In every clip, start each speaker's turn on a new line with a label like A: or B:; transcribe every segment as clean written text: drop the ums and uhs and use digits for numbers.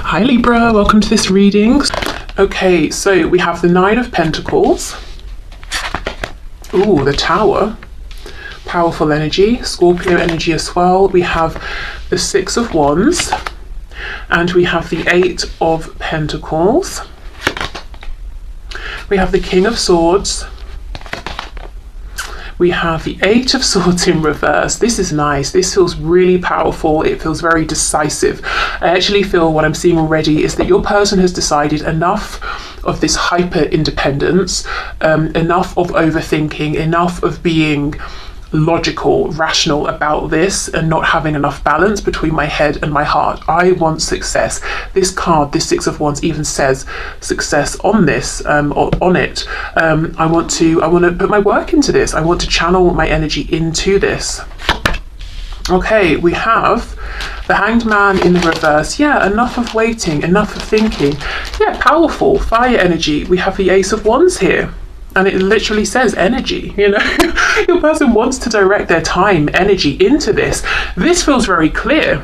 A: Hi Libra, welcome to this reading. Okay, so we have the Nine of Pentacles. Ooh, the Tower. Powerful energy, Scorpio energy as well. We have the Six of Wands and we have the Eight of Pentacles. We have the King of Swords. We have the Eight of Swords in reverse. This is nice. This feels really powerful. It feels very decisive. I actually feel what I'm seeing already is that your person has decided enough of this hyper independence, enough of overthinking, enough of being logical, rational about this and not having enough balance between my head and my heart. I want success. This card, this Six of Wands, even says success on this, on it. I want to put my work into this. I want to channel my energy into this. Okay, we have the Hanged Man in the reverse. Yeah, enough of waiting, enough of thinking. Yeah, powerful fire energy. We have the Ace of Wands here. And it literally says energy, you know. Your person wants to direct their time, energy into this. This feels very clear.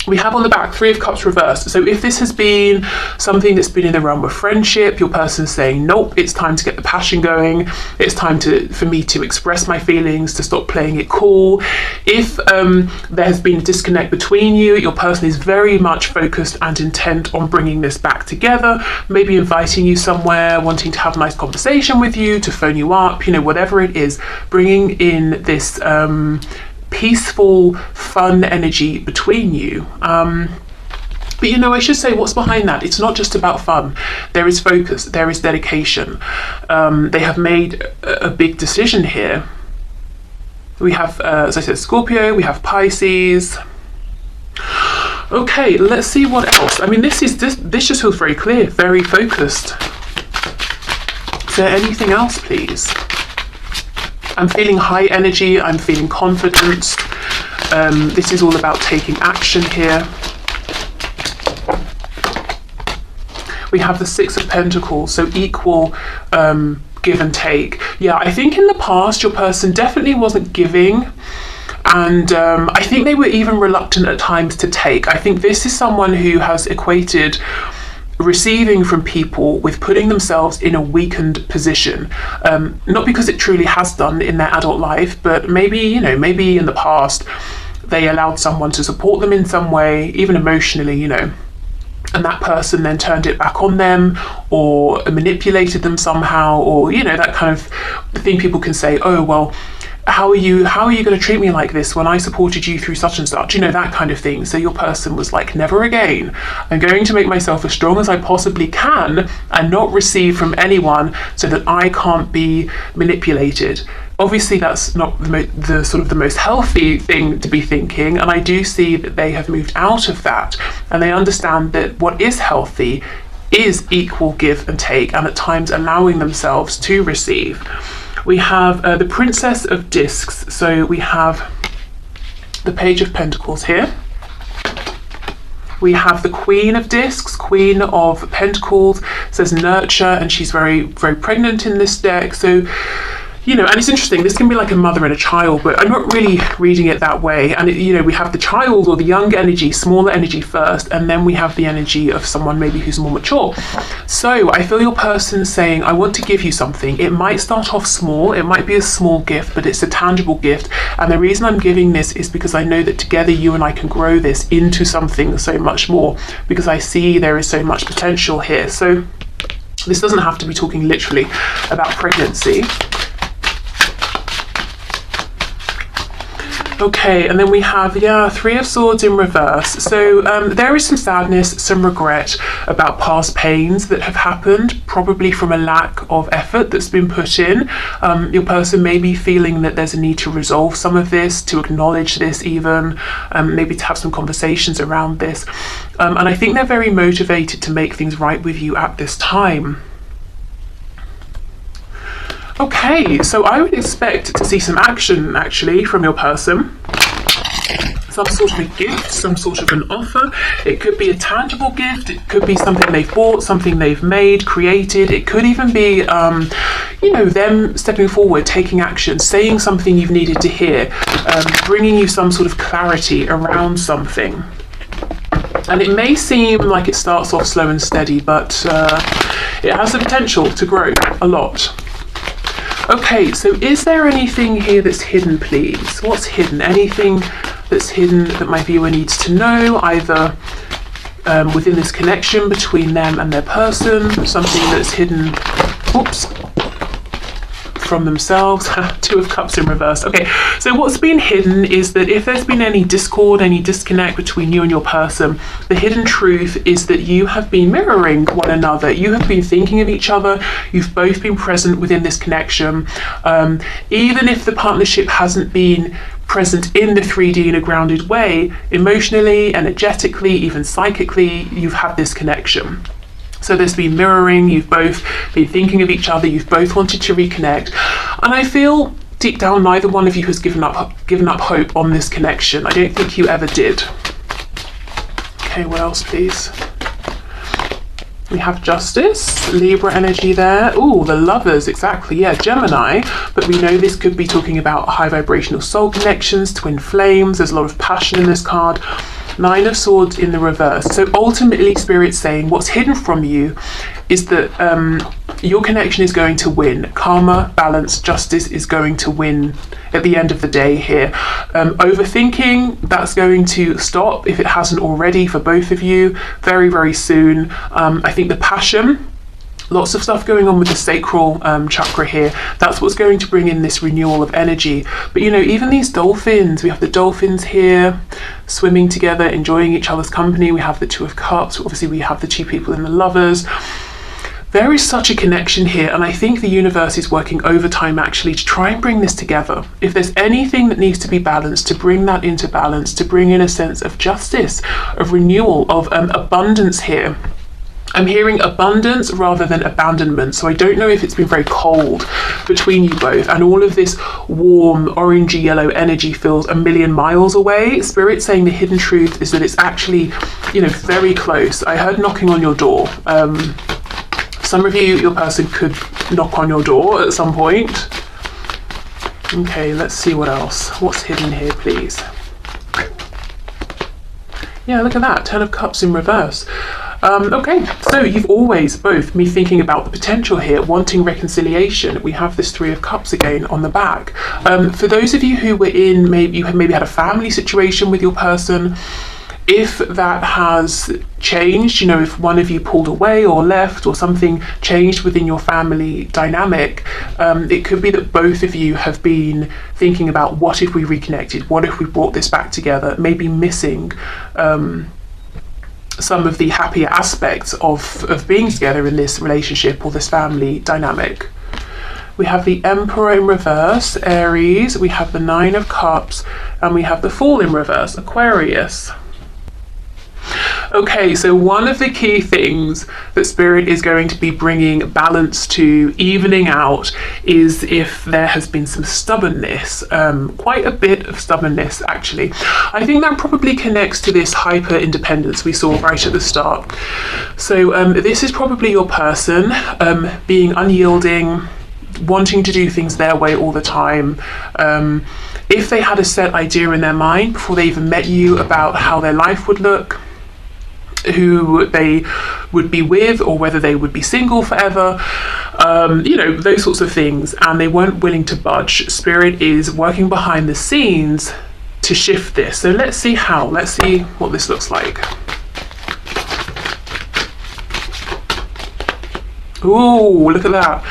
A: We have on the back Three of Cups reversed. So if this has been something that's been in the realm of friendship, your person's saying, nope, it's time to get the passion going. It's time for me to express my feelings, to stop playing it cool. If there has been a disconnect between you, your person is very much focused and intent on bringing this back together, maybe inviting you somewhere, wanting to have a nice conversation with you, to phone you up, you know, whatever it is, bringing in this peaceful, fun energy between you. But you know, I should say what's behind that. It's not just about fun. There is focus, there is dedication. They have made a big decision here. We have, as I said, Scorpio, we have Pisces. Okay, let's see what else. I mean, this just feels very clear, very focused. Is there anything else, please? I'm feeling high energy, I'm feeling confidence. This is all about taking action here. We have the Six of Pentacles, so equal give and take. Yeah, I think in the past your person definitely wasn't giving, and I think they were even reluctant at times to take. I think this is someone who has equated receiving from people with putting themselves in a weakened position, not because it truly has done in their adult life, but maybe, you know, maybe in the past they allowed someone to support them in some way, even emotionally, you know, and that person then turned it back on them or manipulated them somehow, or, you know, that kind of thing people can say, oh well, how are you going to treat me like this when I supported you through such and such, you know, that kind of thing. So your person was like, never again. I'm going to make myself as strong as I possibly can and not receive from anyone so that I can't be manipulated. Obviously that's not the sort of the most healthy thing to be thinking, and I do see that they have moved out of that and they understand that what is healthy is equal give and take, and at times allowing themselves to receive. We have the Princess of Discs. So we have the Page of Pentacles here. We have the Queen of Discs, Queen of Pentacles, says nurture, and she's very, very pregnant in this deck. So, you know, and it's interesting, this can be like a mother and a child, but I'm not really reading it that way. And, you know, we have the child or the young energy, smaller energy first, and then we have the energy of someone maybe who's more mature. So I feel your person saying, I want to give you something. It might start off small, it might be a small gift, but it's a tangible gift. And the reason I'm giving this is because I know that together you and I can grow this into something so much more, because I see there is so much potential here. So this doesn't have to be talking literally about pregnancy. Okay, and then we have, yeah, Three of Swords in reverse. So there is some sadness, some regret about past pains that have happened, probably from a lack of effort that's been put in. Your person may be feeling that there's a need to resolve some of this, to acknowledge this even, maybe to have some conversations around this. And I think they're very motivated to make things right with you at this time. Okay, so I would expect to see some action actually from your person. Some sort of a gift, some sort of an offer. It could be a tangible gift, it could be something they've bought, something they've made, created. It could even be, you know, them stepping forward, taking action, saying something you've needed to hear, bringing you some sort of clarity around something. And it may seem like it starts off slow and steady, but it has the potential to grow a lot. Okay, so is there anything here that's hidden, please? What's hidden? Anything that's hidden that my viewer needs to know, either within this connection between them and their person, something that's hidden, oops, from themselves. Two of Cups in reverse. Okay, so what's been hidden is that if there's been any discord, any disconnect between you and your person, the hidden truth is that you have been mirroring one another. You have been thinking of each other. You've both been present within this connection. Even if the partnership hasn't been present in the 3D in a grounded way, emotionally, energetically, even psychically, you've had this connection. So there's been mirroring, you've both been thinking of each other, you've both wanted to reconnect. And I feel deep down neither one of you has given up hope on this connection. I don't think you ever did. Okay, what else, please? We have Justice, Libra energy there. Oh, the Lovers, exactly, yeah, Gemini. But we know this could be talking about high vibrational soul connections, twin flames. There's a lot of passion in this card. Nine of Swords in the reverse. So ultimately, Spirit's saying what's hidden from you is that your connection is going to win. Karma, balance, justice is going to win at the end of the day here. Overthinking, that's going to stop if it hasn't already for both of you very, very soon. I think the passion, lots of stuff going on with the sacral chakra here. That's what's going to bring in this renewal of energy. But you know, even these dolphins, we have the dolphins here swimming together, enjoying each other's company. We have the Two of Cups. Obviously, we have the two people in the Lovers. There is such a connection here, and I think the universe is working overtime actually to try and bring this together. If there's anything that needs to be balanced, to bring that into balance, to bring in a sense of justice, of renewal, of abundance here. I'm hearing abundance rather than abandonment, so I don't know if it's been very cold between you both, and all of this warm orangey yellow energy feels a million miles away. Spirit saying the hidden truth is that it's actually, you know, very close. I heard knocking on your door. Some of you, your person could knock on your door at some point. Okay, let's see what else. What's hidden here, please? Yeah, look at that, 10 of Cups in reverse. Okay, so you've always both been thinking about the potential here, wanting reconciliation. We have this 3 of Cups again on the back. For those of you who were in, maybe had a family situation with your person, if that has changed, you know, if one of you pulled away or left or something changed within your family dynamic, it could be that both of you have been thinking about what if we reconnected, what if we brought this back together, maybe missing some of the happier aspects of being together in this relationship or this family dynamic. We have the Emperor in reverse, Aries, we have the 9 of Cups, and we have the Fool in reverse, Aquarius. Okay, so one of the key things that Spirit is going to be bringing balance to, evening out, is if there has been some stubbornness, quite a bit of stubbornness actually. I think that probably connects to this hyper independence we saw right at the start. So this is probably your person being unyielding, wanting to do things their way all the time. If they had a set idea in their mind before they even met you about how their life would look, who they would be with, or whether they would be single forever, you know, those sorts of things, and they weren't willing to budge. Spirit is working behind the scenes to shift this. So let's see how. Let's see what this looks like. Ooh, look at that.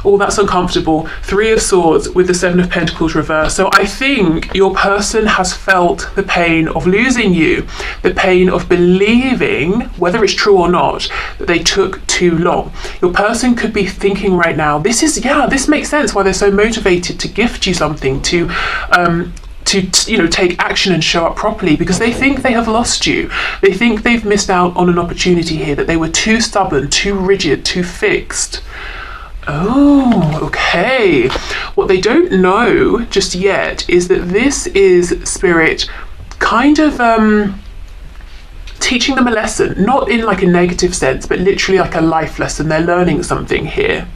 A: Oh, that's uncomfortable. 3 of Swords with the 7 of Pentacles reversed. So I think your person has felt the pain of losing you, the pain of believing, whether it's true or not, that they took too long. Your person could be thinking right now, this makes sense why they're so motivated to gift you something, to you know, take action and show up properly, because they think they have lost you. They think they've missed out on an opportunity here, that they were too stubborn, too rigid, too fixed. Oh, okay. What they don't know just yet is that this is Spirit kind of teaching them a lesson, not in like a negative sense, but literally like a life lesson. They're learning something here.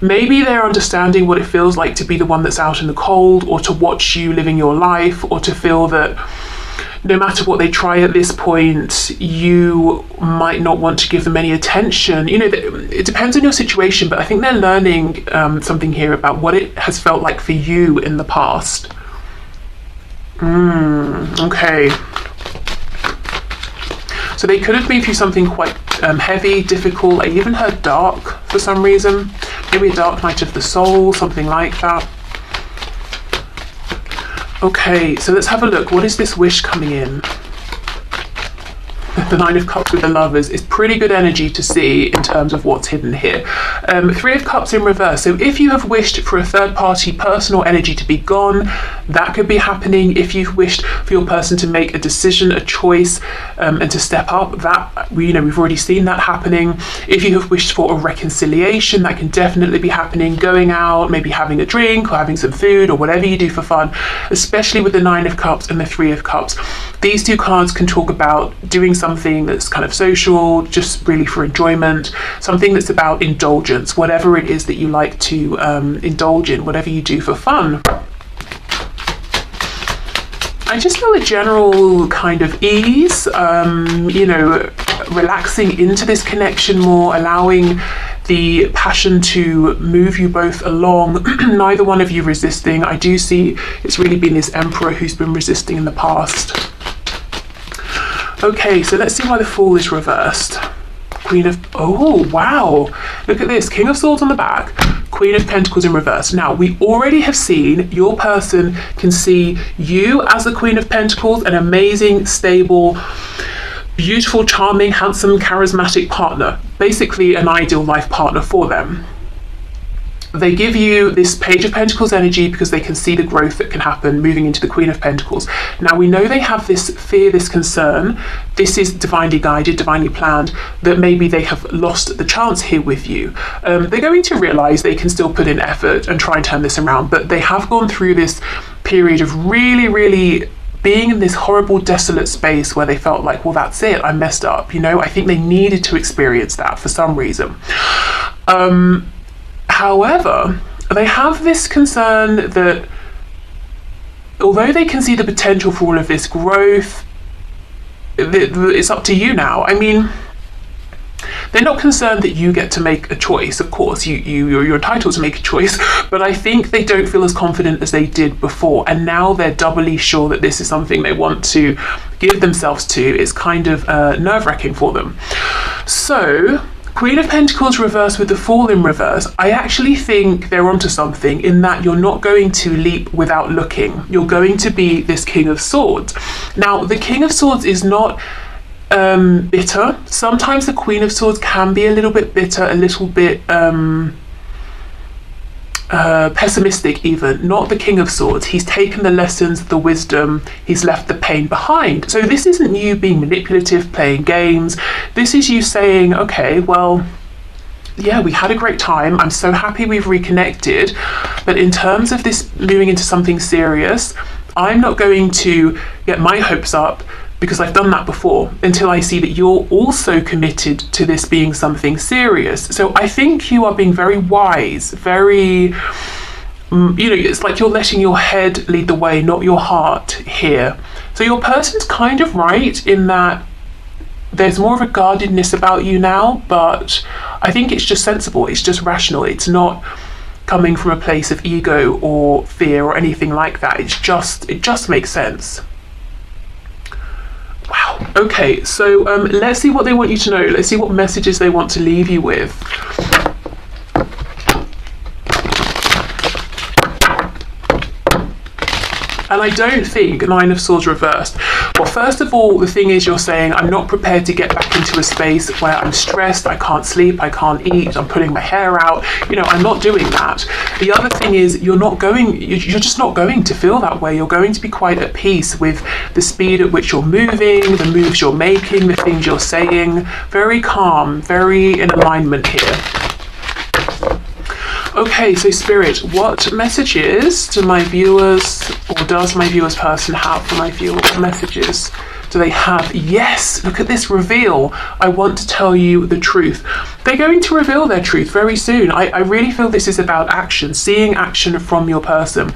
A: Maybe they're understanding what it feels like to be the one that's out in the cold, or to watch you living your life, or to feel that, no matter what they try at this point, you might not want to give them any attention. You know, it depends on your situation, but I think they're learning something here about what it has felt like for you in the past. Okay. So they could have been through something quite heavy, difficult. I even heard dark for some reason. Maybe a dark night of the soul, something like that. Okay, so let's have a look. What is this wish coming in? The Nine of Cups with the Lovers is pretty good energy to see in terms of what's hidden here. Three of Cups in reverse. So if you have wished for a third party personal energy to be gone, that could be happening. If you've wished for your person to make a decision, a choice, and to step up, that, you know, we've already seen that happening. If you have wished for a reconciliation, that can definitely be happening. Going out, maybe having a drink or having some food or whatever you do for fun, especially with the Nine of Cups and the Three of Cups. These two cards can talk about doing something that's kind of social, just really for enjoyment, something that's about indulgence, whatever it is that you like to indulge in, whatever you do for fun. I just feel a general kind of ease, you know, relaxing into this connection more, allowing the passion to move you both along, neither one of you resisting. I do see it's really been this Emperor who's been resisting in the past. Okay, so let's see why the Fool is reversed. Queen of, oh wow, look at this, King of Swords on the back, Queen of Pentacles in reverse. Now, we already have seen your person can see you as the Queen of Pentacles, an amazing, stable, beautiful, charming, handsome, charismatic partner, basically an ideal life partner for them. They give you this Page of Pentacles energy because they can see the growth that can happen moving into the Queen of Pentacles. Now, we know they have this fear, this concern. This is divinely guided, divinely planned, that maybe they have lost the chance here with you. They're going to realize they can still put in effort and try and turn this around, but they have gone through this period of really, really being in this horrible, desolate space where they felt like, well, that's it, I messed up. You know, I think they needed to experience that for some reason. However, they have this concern that although they can see the potential for all of this growth, it's up to you now. I mean, they're not concerned that you get to make a choice. Of course, you're entitled to make a choice, but I think they don't feel as confident as they did before. And now they're doubly sure that this is something they want to give themselves to. It's kind of nerve-wracking for them. So, Queen of Pentacles reversed with the Fool in reverse. I actually think they're onto something in that you're not going to leap without looking. You're going to be this King of Swords. Now, the King of Swords is not bitter. Sometimes the Queen of Swords can be a little bit bitter, a little bit pessimistic even. Not the King of Swords. He's taken the lessons, the wisdom, he's left the pain behind. So this isn't you being manipulative, playing games. This is you saying, okay, well, yeah, we had a great time. I'm so happy we've reconnected. But in terms of this moving into something serious, I'm not going to get my hopes up because I've done that before until I see that you're also committed to this being something serious. So I think you are being very wise, very, you know, it's like you're letting your head lead the way, not your heart here. So your person's kind of right in that there's more of a guardedness about you now, but I think it's just sensible, it's just rational, it's not coming from a place of ego or fear or anything like that. It just makes sense. Wow. Okay, so let's see what they want you to know. Let's see what messages they want to leave you with. And I don't think Nine of Swords reversed. Well, first of all, the thing is you're saying, I'm not prepared to get back into a space where I'm stressed, I can't sleep, I can't eat, I'm putting my hair out. You know, I'm not doing that. The other thing is you're just not going to feel that way. You're going to be quite at peace with the speed at which you're moving, the moves you're making, the things you're saying. Very calm, very in alignment here. Okay, so Spirit, what messages do my viewers, or does my viewers person have for my viewer? What messages do they have? Yes, look at this reveal. I want to tell you the truth. They're going to reveal their truth very soon. I really feel this is about action, seeing action from your person.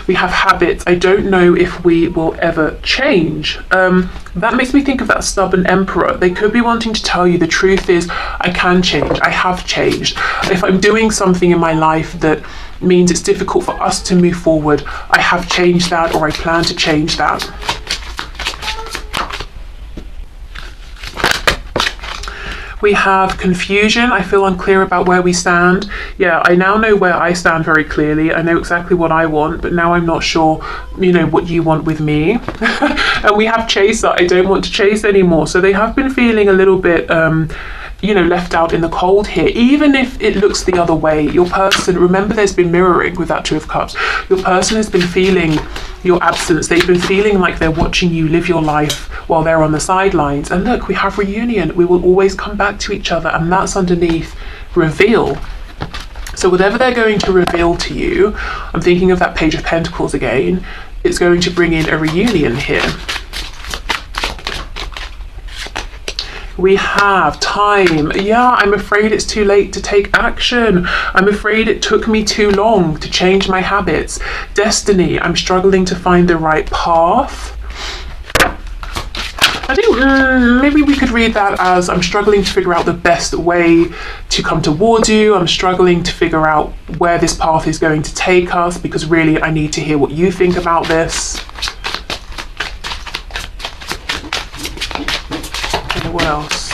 A: We have habits. I don't know if we will ever change. That makes me think of that stubborn emperor. They could be wanting to tell you the truth is, I can change. I have changed. If I'm doing something in my life that means it's difficult for us to move forward, I have changed that, or I plan to change that. We have confusion. I feel unclear about where we stand. Yeah, I now know where I stand very clearly. I know exactly what I want, but now I'm not sure, what you want with me. And we have chaser. I don't want to chase anymore. So they have been feeling a little bit left out in the cold here, even if it looks the other way. Your person, remember, there's been mirroring with that Two of Cups. Your person has been feeling your absence. They've been feeling like they're watching you live your life while they're on the sidelines. And look, we have reunion. We will always come back to each other, and that's underneath reveal. So whatever they're going to reveal to you, I'm thinking of that Page of Pentacles again, it's going to bring in a reunion here. We have time. Yeah, I'm afraid it's too late to take action. I'm afraid it took me too long to change my habits. Destiny. I'm struggling to find the right path. I think maybe we could read that as I'm struggling to figure out the best way to come towards you. I'm struggling to figure out where this path is going to take us, because really I need to hear what you think about this. What else?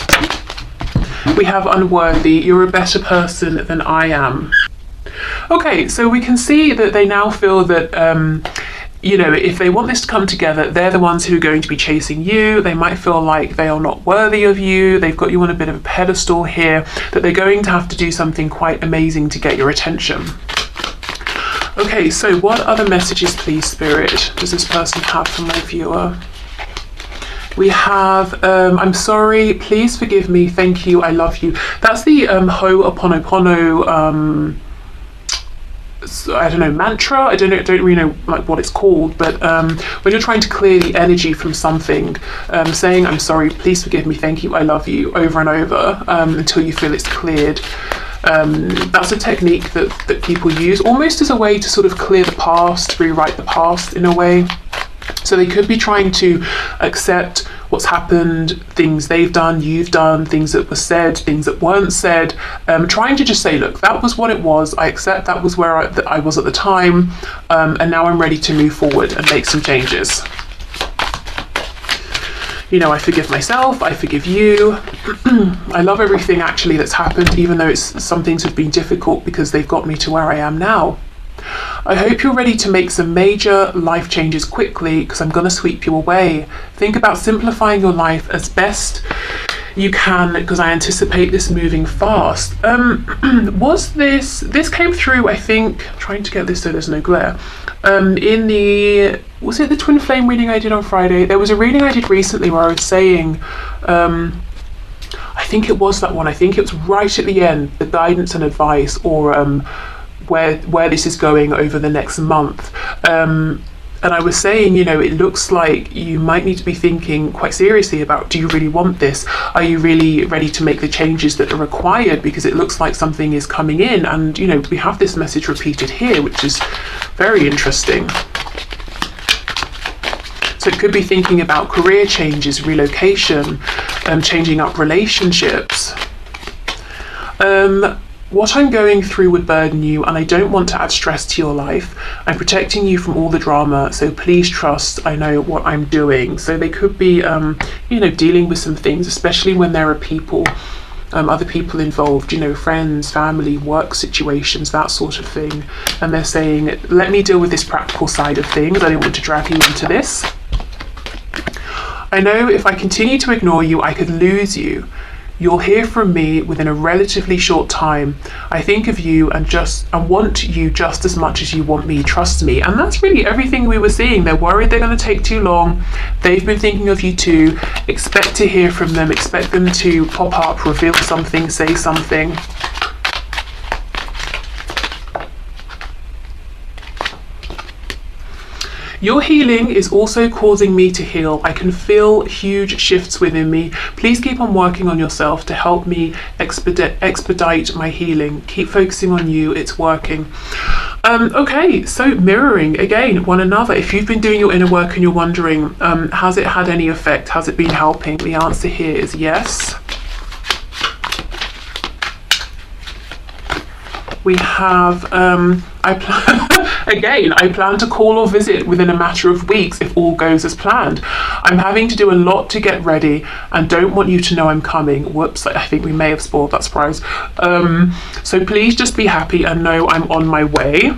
A: We have unworthy. You're a better person than I am. Okay, so we can see that they now feel that if they want this to come together, they're the ones who are going to be chasing you. They might feel like they are not worthy of you. They've got you on a bit of a pedestal here, that they're going to have to do something quite amazing to get your attention. Okay, so what other messages, please, Spirit, does this person have for my viewer? We have, I'm sorry, please forgive me, thank you, I love you. That's the Ho'oponopono, I don't know, mantra. I don't really know what it's called, but when you're trying to clear the energy from something, saying I'm sorry, please forgive me, thank you, I love you, over and over, until you feel it's cleared. That's a technique that people use almost as a way to sort of clear the past, rewrite the past in a way. So they could be trying to accept what's happened, things they've done, you've done, things that were said, things that weren't said, trying to just say, look, that was what it was, I accept that was where I was at the time, and now I'm ready to move forward and make some changes. I forgive myself, I forgive you. I love everything actually that's happened, even though some things have been difficult, because they've got me to where I am now. I hope you're ready to make some major life changes quickly, because I'm going to sweep you away. Think about simplifying your life as best you can, because I anticipate this moving fast. This came through, I think, trying to get this so there's no glare, was it the twin flame reading I did on Friday? There was a reading I did recently where I was saying, I think it was that one, I think it was right at the end, the guidance and advice, or where this is going over the next month. And I was saying, it looks like you might need to be thinking quite seriously about, do you really want this? Are you really ready to make the changes that are required? Because it looks like something is coming in, and we have this message repeated here, which is very interesting. So it could be thinking about career changes, relocation, changing up relationships. What I'm going through would burden you, and I don't want to add stress to your life. I'm protecting you from all the drama, so please trust I know what I'm doing. So they could be, dealing with some things, especially when there are people, other people involved, friends, family, work situations, that sort of thing. And they're saying, let me deal with this practical side of things. I don't want to drag you into this. I know if I continue to ignore you, I could lose you. You'll hear from me within a relatively short time. I think of you and want you just as much as you want me, trust me. And that's really everything we were seeing. They're worried they're going to take too long. They've been thinking of you too. Expect to hear from them. Expect them to pop up, reveal something, say something. Your healing is also causing me to heal. I can feel huge shifts within me. Please keep on working on yourself to help me expedite my healing. Keep focusing on you. It's working. Okay, so mirroring again one another. If you've been doing your inner work and you're wondering, has it had any effect? Has it been helping? The answer here is yes. We have, I plan to call or visit within a matter of weeks if all goes as planned. I'm having to do a lot to get ready and don't want you to know I'm coming. Whoops, I think we may have spoiled that surprise. So please just be happy and know I'm on my way.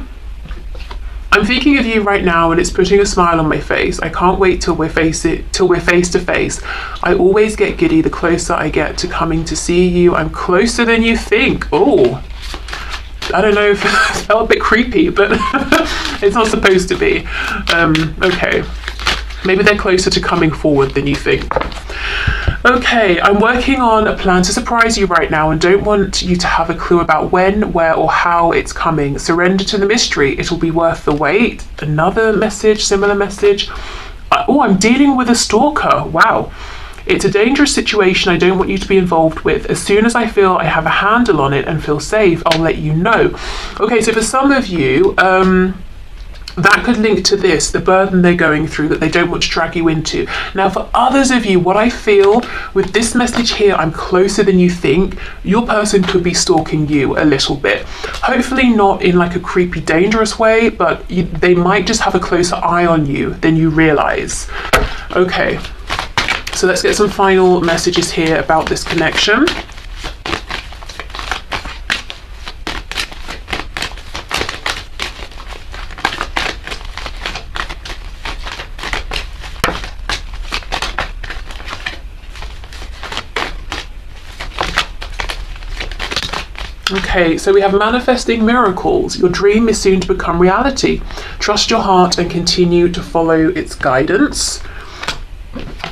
A: I'm thinking of you right now and it's putting a smile on my face. I can't wait till we're face to face. I always get giddy the closer I get to coming to see you. I'm closer than you think. Oh, I don't know if it felt a bit creepy, but it's not supposed to be. Okay, maybe they're closer to coming forward than you think. Okay, I'm working on a plan to surprise you right now and don't want you to have a clue about when, where, or how it's coming. Surrender to the mystery. It'll be worth the wait. Another message, similar message. Oh, I'm dealing with a stalker. Wow. It's a dangerous situation I don't want you to be involved with. As soon as I feel I have a handle on it and feel safe, I'll let you know. Okay, so for some of you, that could link to this, the burden they're going through that they don't want to drag you into. Now, for others of you, what I feel with this message here, I'm closer than you think, your person could be stalking you a little bit. Hopefully not in like a creepy, dangerous way, but they might just have a closer eye on you than you realize. Okay. So let's get some final messages here about this connection. Okay, so we have manifesting miracles. Your dream is soon to become reality. Trust your heart and continue to follow its guidance.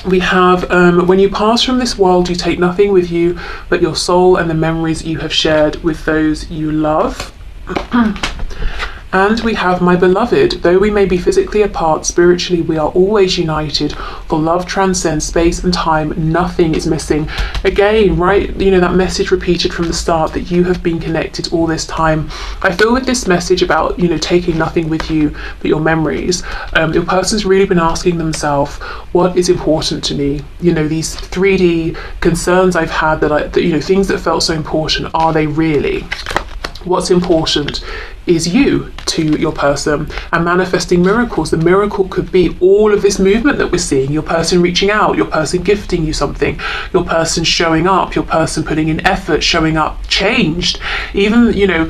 A: We have, when you pass from this world, you take nothing with you but your soul and the memories you have shared with those you love. And we have, my beloved, though we may be physically apart, spiritually we are always united, for love transcends space and time, nothing is missing. Again, right, you know, that message repeated from the start that you have been connected all this time. I feel with this message about, you know, taking nothing with you but your memories, your person's really been asking themselves, what is important to me? You know, these 3D concerns I've had that you know, things that felt so important, are they really? What's important is you to your person, and manifesting miracles. The miracle could be all of this movement that we're seeing, your person reaching out, your person gifting you something, your person showing up, your person putting in effort, showing up changed, even, you know,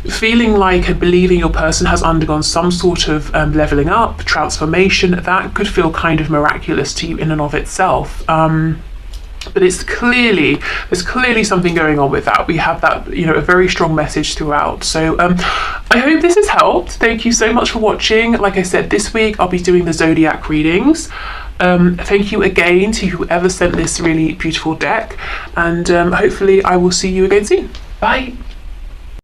A: feeling like and believing your person has undergone some sort of leveling up, transformation. That could feel kind of miraculous to you in and of itself. But there's clearly something going on with that. We have that, you know, a very strong message throughout. So I hope this has helped. Thank you so much for watching. Like I said, this week I'll be doing the zodiac readings. Thank you again to whoever sent this really beautiful deck, and hopefully I will see you again soon. Bye.